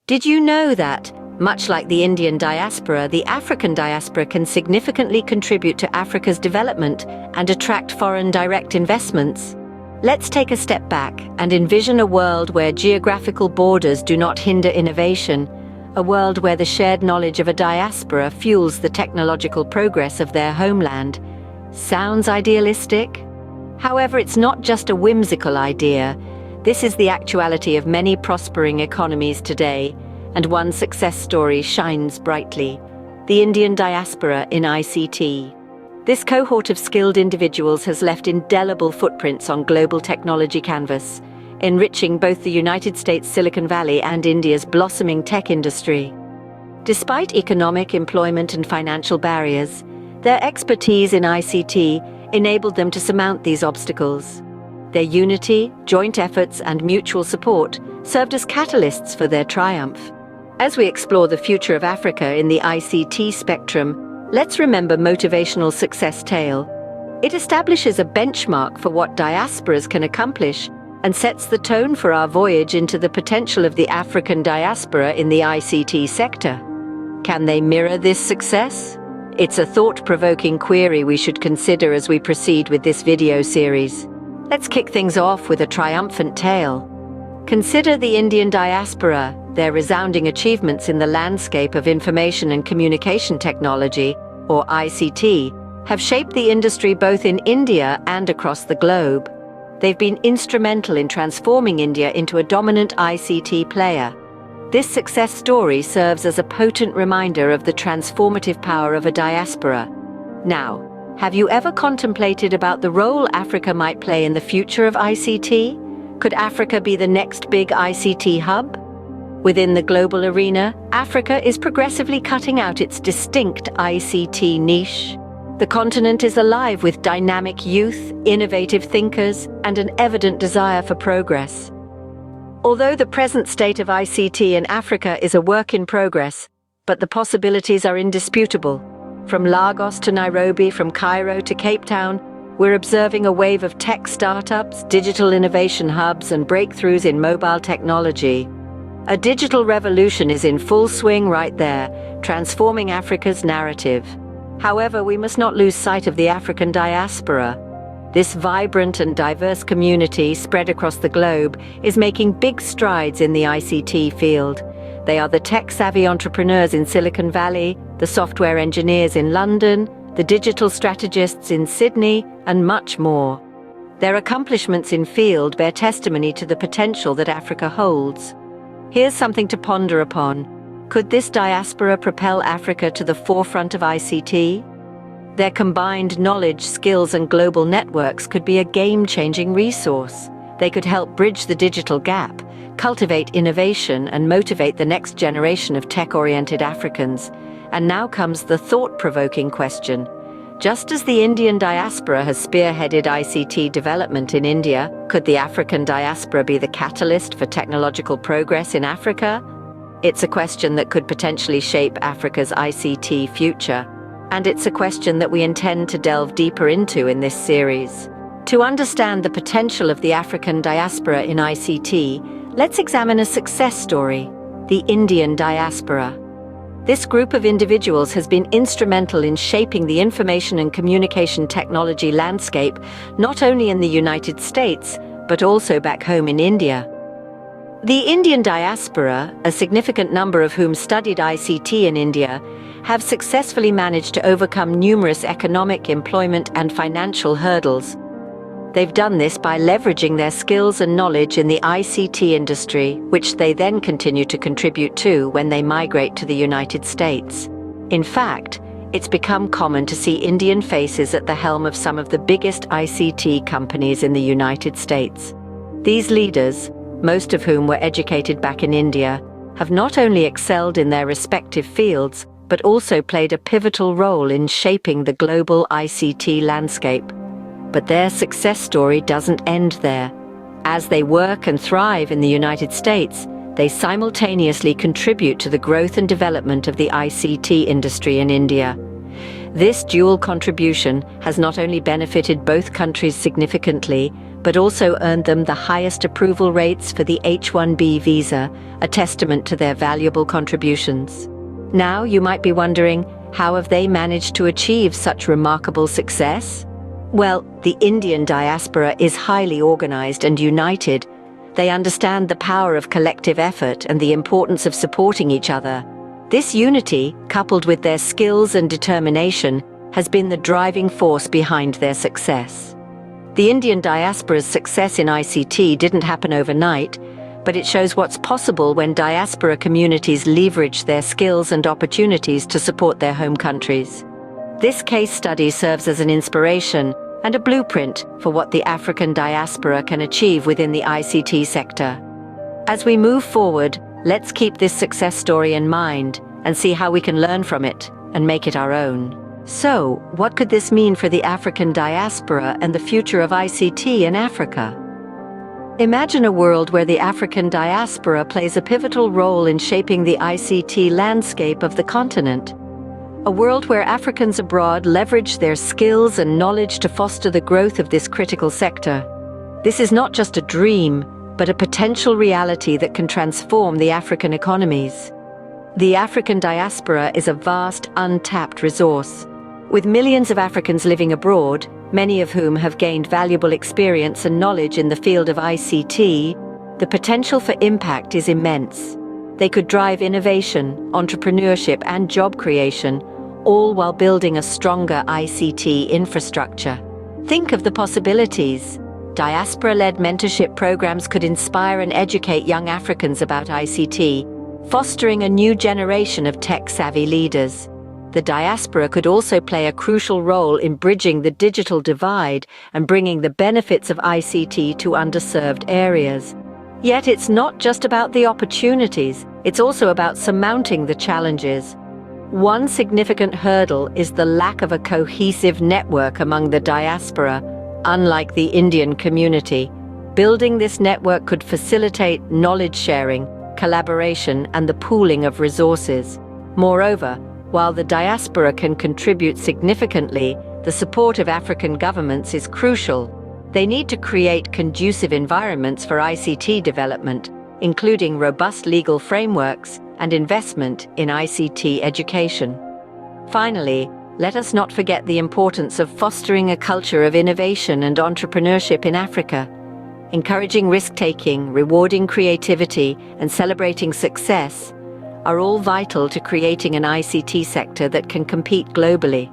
Did you know that, much like the Indian diaspora, the African diaspora can significantly contribute to Africa's development and attract foreign direct investments? Let's take a step back and envision a world where geographical borders do not hinder innovation, a world where the shared knowledge of a diaspora fuels the technological progress of their homeland. Sounds idealistic? However, it's not just a whimsical idea. This is the actuality of many prospering economies today, and one success story shines brightly: the Indian diaspora in ICT. This cohort of skilled individuals has left indelible footprints on global technology canvas, enriching both the United States Silicon Valley and India's blossoming tech industry. Despite economic, employment, and financial barriers, their expertise in ICT enabled them to surmount these obstacles. Their unity, joint efforts, and mutual support served as catalysts for their triumph. As we explore the future of Africa in the ICT spectrum, let's remember motivational success tale. It establishes a benchmark for what diasporas can accomplish and sets the tone for our voyage into the potential of the African diaspora in the ICT sector. Can they mirror this success? It's a thought-provoking query we should consider as we proceed with this video series. Let's kick things off with a triumphant tale. Consider the Indian diaspora. Their resounding achievements in the landscape of information and communication technology, or ICT, have shaped the industry both in India and across the globe. They've been instrumental in transforming India into a dominant ICT player. This success story serves as a potent reminder of the transformative power of a diaspora. Now, have you ever contemplated about the role Africa might play in the future of ICT? Could Africa be the next big ICT hub? Within the global arena, Africa is progressively cutting out its distinct ICT niche. The continent is alive with dynamic youth, innovative thinkers, and an evident desire for progress. Although the present state of ICT in Africa is a work in progress, but the possibilities are indisputable. From Lagos to Nairobi, from Cairo to Cape Town, we're observing a wave of tech startups, digital innovation hubs, and breakthroughs in mobile technology. A digital revolution is in full swing right there, transforming Africa's narrative. However, we must not lose sight of the African diaspora. This vibrant and diverse community spread across the globe is making big strides in the ICT field. They are the tech-savvy entrepreneurs in Silicon Valley, the software engineers in London, the digital strategists in Sydney, and much more. Their accomplishments in field bear testimony to the potential that Africa holds. Here's something to ponder upon. Could this diaspora propel Africa to the forefront of ICT? Their combined knowledge, skills, and global networks could be a game-changing resource. They could help bridge the digital gap, cultivate innovation, and motivate the next generation of tech-oriented Africans. And now comes the thought-provoking question. Just as the Indian diaspora has spearheaded ICT development in India, could the African diaspora be the catalyst for technological progress in Africa? It's a question that could potentially shape Africa's ICT future. And it's a question that we intend to delve deeper into in this series. To understand the potential of the African diaspora in ICT, let's examine a success story: the Indian diaspora. This group of individuals has been instrumental in shaping the information and communication technology landscape, not only in the United States, but also back home in India. The Indian diaspora, a significant number of whom studied ICT in India, have successfully managed to overcome numerous economic, employment, and financial hurdles. They've done this by leveraging their skills and knowledge in the ICT industry, which they then continue to contribute to when they migrate to the United States. In fact, it's become common to see Indian faces at the helm of some of the biggest ICT companies in the United States. These leaders, most of whom were educated back in India, have not only excelled in their respective fields, but also played a pivotal role in shaping the global ICT landscape. But their success story doesn't end there. As they work and thrive in the United States, they simultaneously contribute to the growth and development of the ICT industry in India. This dual contribution has not only benefited both countries significantly, but also earned them the highest approval rates for the H-1B visa, a testament to their valuable contributions. Now, you might be wondering, how have they managed to achieve such remarkable success? Well, the Indian diaspora is highly organized and united. They understand the power of collective effort and the importance of supporting each other. This unity, coupled with their skills and determination, has been the driving force behind their success. The Indian diaspora's success in ICT didn't happen overnight, but it shows what's possible when diaspora communities leverage their skills and opportunities to support their home countries. This case study serves as an inspiration and a blueprint for what the African diaspora can achieve within the ICT sector. As we move forward, let's keep this success story in mind and see how we can learn from it and make it our own. So, what could this mean for the African diaspora and the future of ICT in Africa? Imagine a world where the African diaspora plays a pivotal role in shaping the ICT landscape of the continent. A world where Africans abroad leverage their skills and knowledge to foster the growth of this critical sector. This is not just a dream, but a potential reality that can transform the African economies. The African diaspora is a vast, untapped resource. With millions of Africans living abroad, many of whom have gained valuable experience and knowledge in the field of ICT, the potential for impact is immense. They could drive innovation, entrepreneurship, and job creation, all while building a stronger ICT infrastructure. Think of the possibilities. Diaspora-led mentorship programs could inspire and educate young Africans about ICT, fostering a new generation of tech-savvy leaders. The diaspora could also play a crucial role in bridging the digital divide and bringing the benefits of ICT to underserved areas. Yet it's not just about the opportunities, it's also about surmounting the challenges. One significant hurdle is the lack of a cohesive network among the diaspora, unlike the Indian community. Building this network could facilitate knowledge sharing, collaboration, and the pooling of resources. Moreover, while the diaspora can contribute significantly, the support of African governments is crucial. They need to create conducive environments for ICT development, including robust legal frameworks and investment in ICT education. Finally, let us not forget the importance of fostering a culture of innovation and entrepreneurship in Africa. Encouraging risk-taking, rewarding creativity, and celebrating success are all vital to creating an ICT sector that can compete globally.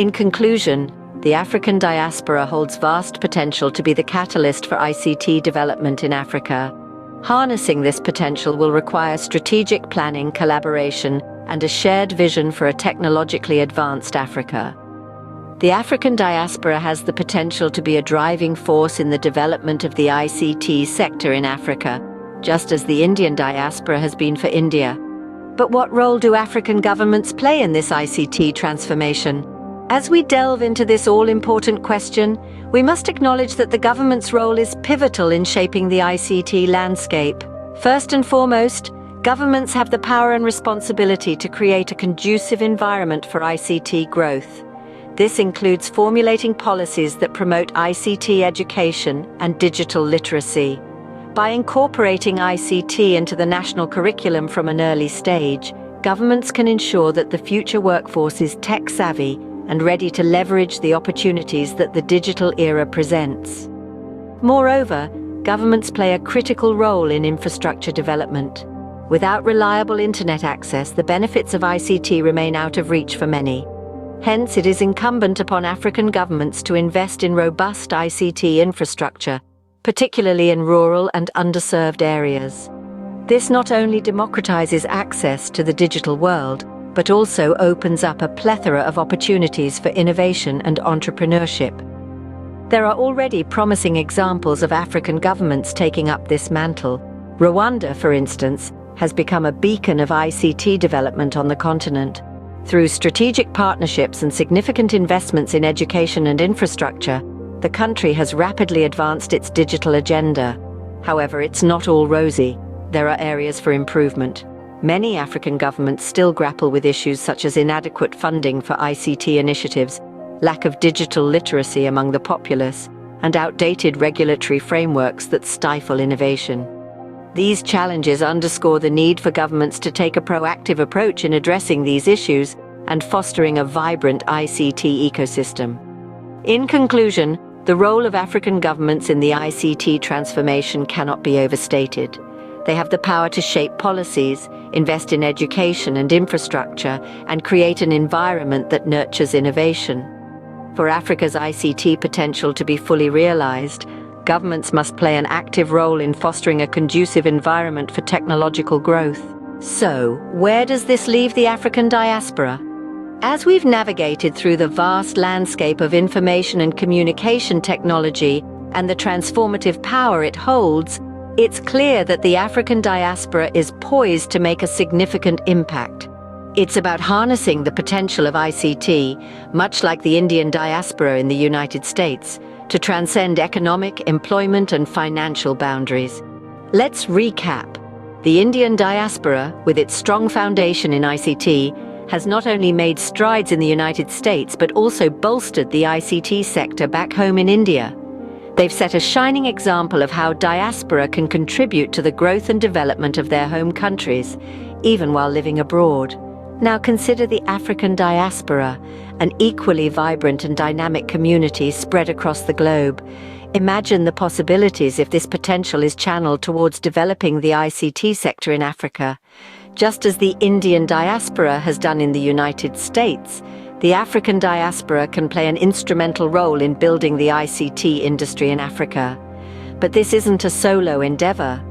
In conclusion, the African diaspora holds vast potential to be the catalyst for ICT development in Africa. Harnessing this potential will require strategic planning, collaboration, and a shared vision for a technologically advanced Africa. The African diaspora has the potential to be a driving force in the development of the ICT sector in Africa, just as the Indian diaspora has been for India. But what role do African governments play in this ICT transformation? As we delve into this all-important question, we must acknowledge that the government's role is pivotal in shaping the ICT landscape. First and foremost, governments have the power and responsibility to create a conducive environment for ICT growth. This includes formulating policies that promote ICT education and digital literacy. By incorporating ICT into the national curriculum from an early stage, governments can ensure that the future workforce is tech-savvy and ready to leverage the opportunities that the digital era presents. Moreover, governments play a critical role in infrastructure development. Without reliable internet access, the benefits of ICT remain out of reach for many. Hence, it is incumbent upon African governments to invest in robust ICT infrastructure, particularly in rural and underserved areas. This not only democratizes access to the digital world, but also opens up a plethora of opportunities for innovation and entrepreneurship. There are already promising examples of African governments taking up this mantle. Rwanda, for instance, has become a beacon of ICT development on the continent. Through strategic partnerships and significant investments in education and infrastructure, the country has rapidly advanced its digital agenda. However, it's not all rosy. There are areas for improvement. Many African governments still grapple with issues such as inadequate funding for ICT initiatives, lack of digital literacy among the populace, and outdated regulatory frameworks that stifle innovation. These challenges underscore the need for governments to take a proactive approach in addressing these issues and fostering a vibrant ICT ecosystem. In conclusion, the role of African governments in the ICT transformation cannot be overstated. They have the power to shape policies, invest in education and infrastructure, and create an environment that nurtures innovation. For Africa's ICT potential to be fully realized, governments must play an active role in fostering a conducive environment for technological growth. So, where does this leave the African diaspora? As we've navigated through the vast landscape of information and communication technology and the transformative power it holds, it's clear that the African diaspora is poised to make a significant impact. It's about harnessing the potential of ICT, much like the Indian diaspora in the United States, to transcend economic, employment, and financial boundaries. Let's recap. The Indian diaspora, with its strong foundation in ICT, has not only made strides in the United States, but also bolstered the ICT sector back home in India. They've set a shining example of how diaspora can contribute to the growth and development of their home countries, even while living abroad. Now consider the African diaspora, an equally vibrant and dynamic community spread across the globe. Imagine the possibilities if this potential is channeled towards developing the ICT sector in Africa. Just as the Indian diaspora has done in the United States, the African diaspora can play an instrumental role in building the ICT industry in Africa. But this isn't a solo endeavor.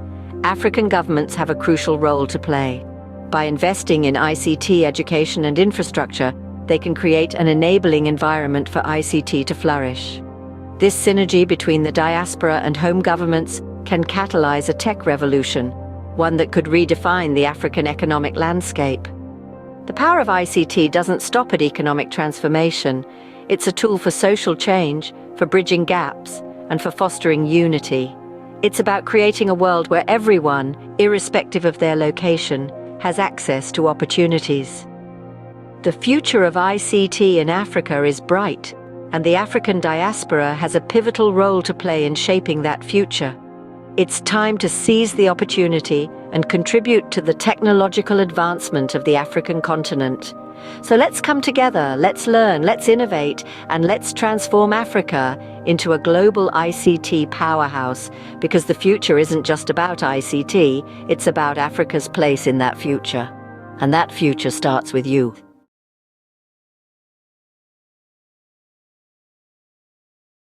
African governments have a crucial role to play. By investing in ICT education and infrastructure, they can create an enabling environment for ICT to flourish. This synergy between the diaspora and home governments can catalyze a tech revolution, one that could redefine the African economic landscape. The power of ICT doesn't stop at economic transformation. It's a tool for social change, for bridging gaps, and for fostering unity. It's about creating a world where everyone, irrespective of their location, has access to opportunities. The future of ICT in Africa is bright, and the African diaspora has a pivotal role to play in shaping that future. It's time to seize the opportunity and contribute to the technological advancement of the African continent. So let's come together, let's learn, let's innovate, and let's transform Africa into a global ICT powerhouse, because the future isn't just about ICT, it's about Africa's place in that future. And that future starts with you.